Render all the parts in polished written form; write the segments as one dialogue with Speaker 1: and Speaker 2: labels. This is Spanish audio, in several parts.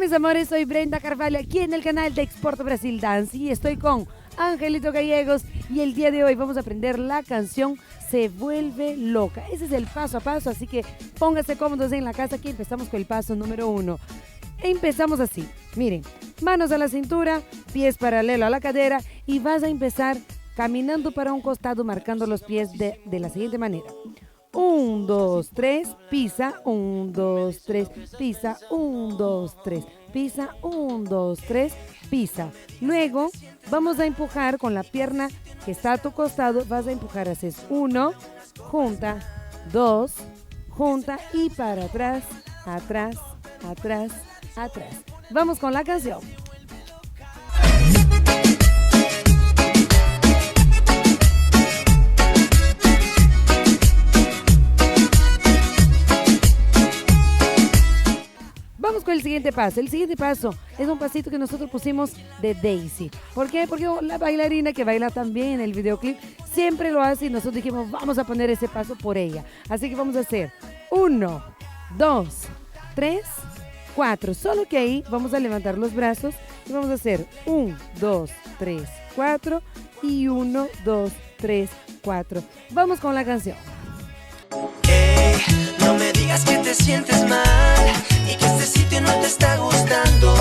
Speaker 1: mis amores, soy Brenda Carvalho aquí en el canal de Exporto Brasil Dance y estoy con Angelito Gallegos y el día de hoy vamos a aprender la canción Se Vuelve Loca. Ese es el paso a paso, así que pónganse cómodos en la casa. Aquí empezamos con el paso número 1. Empezamos así, miren, manos a la cintura, pies paralelo a la cadera y vas a empezar caminando para un costado marcando los pies de la siguiente manera. 1, 2, 3, pisa, 1, 2, 3, pisa, 1, 2, 3, pisa, 1, 2, 3, pisa. Luego vamos a empujar con la pierna que está a tu costado, vas a empujar, haces 1, junta, 2, junta y para atrás, atrás, atrás, atrás. Vamos con la canción. Vamos con el siguiente paso. El siguiente paso es un pasito que nosotros pusimos de Daisy. ¿Por qué? Porque la bailarina que baila también en el videoclip siempre lo hace y nosotros dijimos vamos a poner ese paso por ella. Así que vamos a hacer 1, 2, 3, 4. Solo que ahí vamos a levantar los brazos y vamos a hacer 1, 2, 3, 4 y 1, 2, 3, 4. Vamos con la canción.
Speaker 2: No me digas que te sientes mal y que este sitio no te está gustando.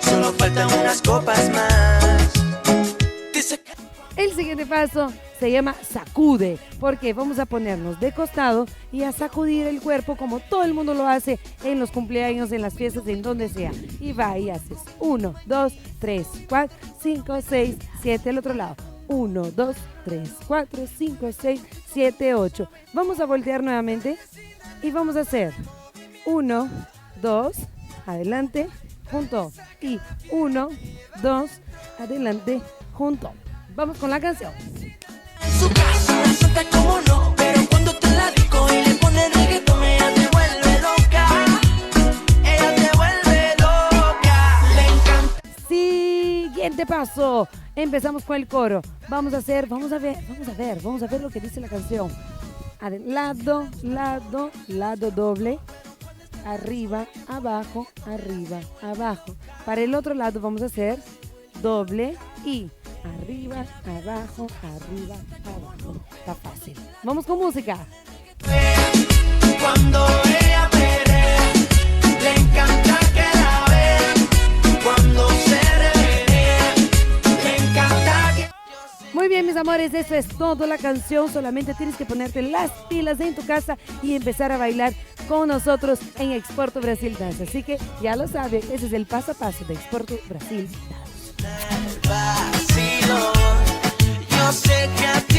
Speaker 2: Solo faltan unas copas más.
Speaker 1: El siguiente paso se llama sacude, porque vamos a ponernos de costado y a sacudir el cuerpo como todo el mundo lo hace en los cumpleaños, en las fiestas, en donde sea. Y va y haces 1, 2, 3, 4, 5, 6, 7 al otro lado. 1, 2, 3, 4, 5, 6, 7, 8. Vamos a voltear nuevamente y vamos a hacer 1, 2, adelante, junto. Y 1, 2, adelante, junto. Vamos con la canción.
Speaker 2: Su casa suelta como no, pero cuando te la digo y le pone reggaetón, ella te vuelve loca. Ella te vuelve loca. Le encanta.
Speaker 1: Siguiente paso. Empezamos con el coro. Vamos a ver lo que dice la canción. Lado, lado, lado doble. Arriba, abajo, arriba, abajo. Para el otro lado vamos a hacer doble y arriba, abajo, arriba, abajo. Está fácil. Vamos con música.
Speaker 2: Cuando ella me ve, le encanta que la vean. Cuando se remenea, le encanta que...
Speaker 1: Muy bien, mis amores, eso es todo la canción. Solamente tienes que ponerte las pilas en tu casa y empezar a bailar con nosotros en Exporto Brasil Dance. Así que ya lo sabes, ese es el paso a paso de Exporto Brasil Dance.
Speaker 2: Vacilo, yo sé que a ti